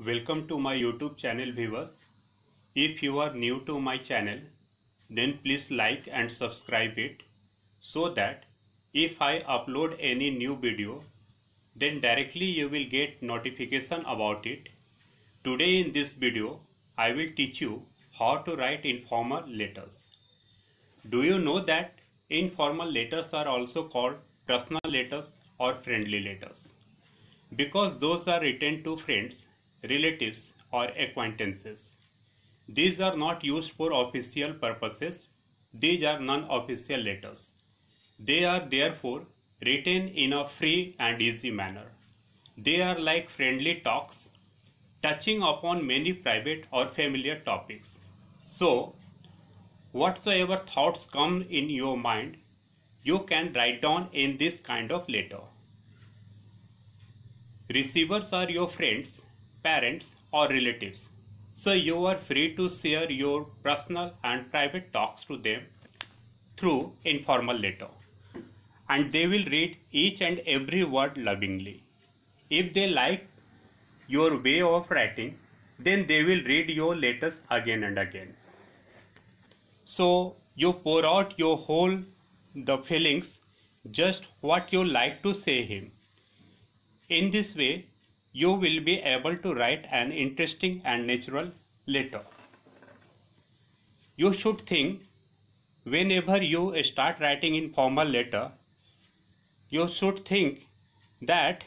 Welcome to my YouTube channel viewers. If you are new to my channel, then please like and subscribe it so that if I upload any new video, then directly you will get notification about it. Today in this video, I will teach you how to write informal letters. Do you know that informal letters are also called personal letters or friendly letters? Because those are written to friends, relatives or acquaintances. These are not used for official purposes. These are non-official letters. They are therefore written in a free and easy manner. They are like friendly talks, touching upon many private or familiar topics. So, whatsoever thoughts come in your mind, you can write down in this kind of letter. Receivers are your friends, parents or relatives. So you are free to share your personal and private talks to them through informal letter. And they will read each and every word lovingly. If they like your way of writing, then they will read your letters again and again. So you pour out your whole the feelings, just what you like to say him. In this way, you will be able to write an interesting and natural letter. You should think whenever you start writing in formal letter, you should think that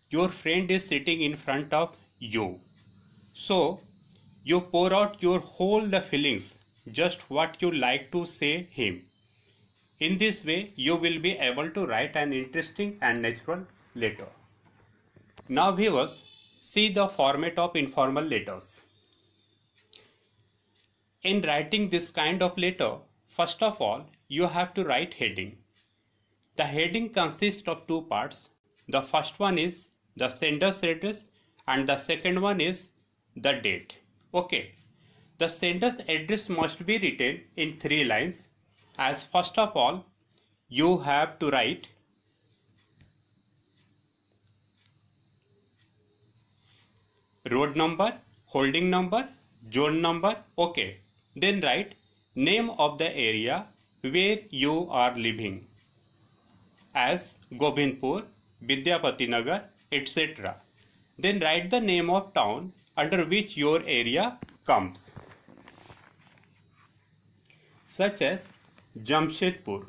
your friend is sitting in front of you. So, you pour out your whole the feelings, just what you like to say him. In this way, you will be able to write an interesting and natural letter. Now viewers, see the format of informal letters. In writing this kind of letter, first of all, you have to write heading. The heading consists of two parts. The first one is the sender's address and the second one is the date. Okay. The sender's address must be written in 3 lines. As first of all, you have to write road number, holding number, zone number, okay. Then write name of the area where you are living as Govindpur, Vidyapati Nagar, etc. Then write the name of town under which your area comes, such as Jamshedpur.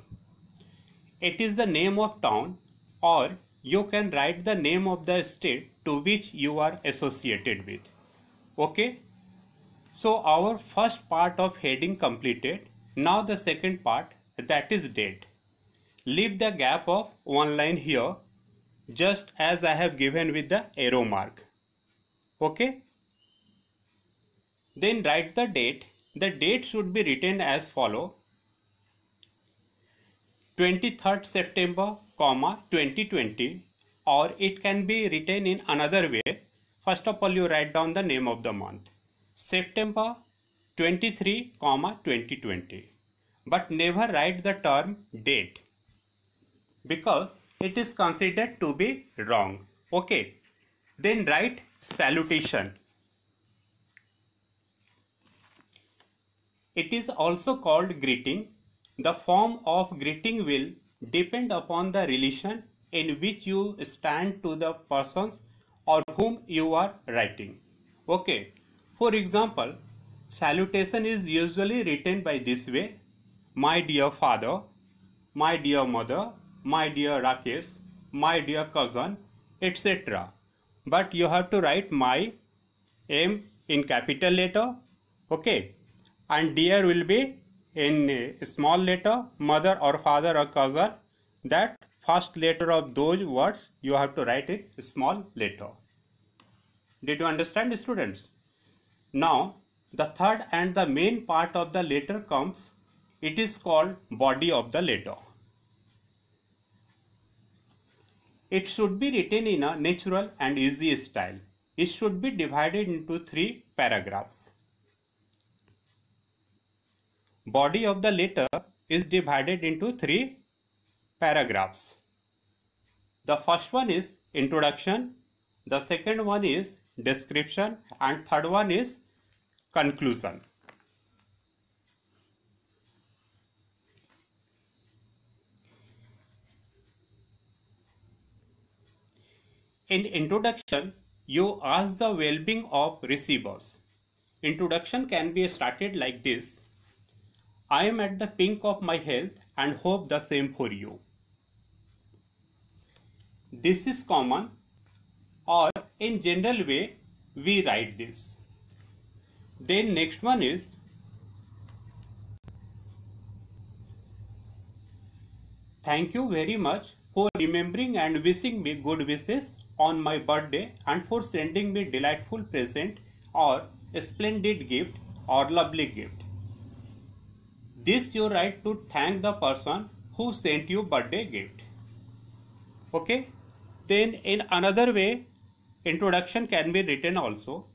It is the name of town, or you can write the name of the state to which you are associated with. Okay. So our first part of heading completed. Now the second part, that is date. Leave the gap of 1 line here, just as I have given with the arrow mark. Okay. Then write the date. The date should be written as follow: 23rd September, 2020, or it can be written in another way. First of all, you write down the name of the month, September 23, 2020, but never write the term date because it is considered to be wrong. Okay. Then write salutation. It is also called greeting. The form of greeting will depend upon the relation in which you stand to the persons or whom you are writing. Okay. For example, salutation is usually written by this way: my dear father, my dear mother, my dear Rakesh, my dear cousin, etc. But you have to write my M in capital letter, okay, and dear will be in a small letter, mother or father or cousin, that first letter of those words you have to write it small letter. Did you understand, students? Now the third and the main part of the letter comes. It is called body of the letter. It should be written in a natural and easy style. It should be divided into 3 paragraphs. Body of the letter is divided into 3 paragraphs. The first one is introduction, the second one is description, and third one is conclusion. In introduction, you ask the well-being of receivers. Introduction can be started like this: I am at the peak of my health and hope the same for you. This is common, or in general way we write this. Then next one is thank you very much for remembering and wishing me good wishes on my birthday and for sending me delightful present or a splendid gift or lovely gift. This you write to thank the person who sent you birthday gift. Okay. Then in another way, introduction can be written also.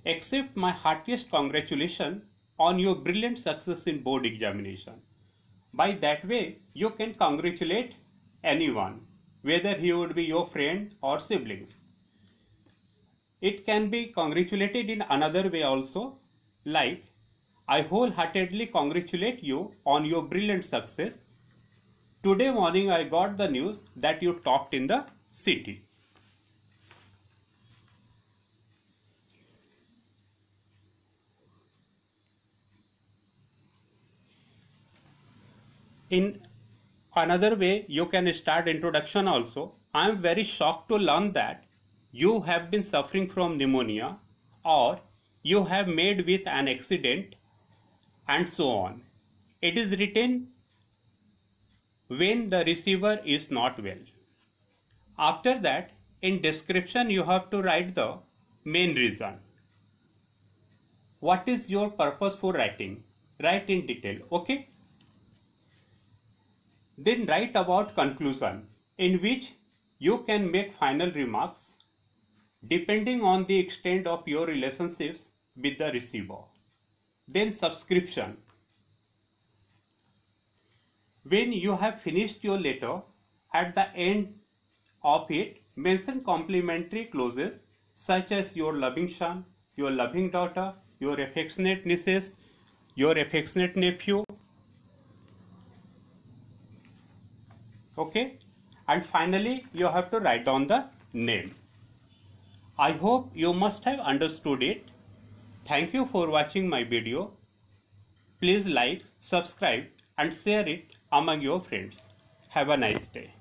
Accept my heartiest congratulations on your brilliant success in board examination. By that way, you can congratulate anyone, whether he would be your friend or siblings. It can be congratulated in another way also, like I wholeheartedly congratulate you on your brilliant success. Today morning I got the news that you topped in the city. In another way, you can start introduction also. I am very shocked to learn that you have been suffering from pneumonia, or you have met with an accident, and so on. It is written when the receiver is not well. After that, in description you have to write the main reason. What is your purpose for writing? Write in detail, okay? Then write about conclusion, in which you can make final remarks depending on the extent of your relationships with the receiver. Then subscription. When you have finished your letter, at the end of it, mention complimentary clauses such as your loving son, your loving daughter, your affectionate nieces, your affectionate nephew. Okay, and finally you have to write down the name. I hope you must have understood it. Thank you for watching my video. Please like, subscribe and share it among your friends. Have a nice day.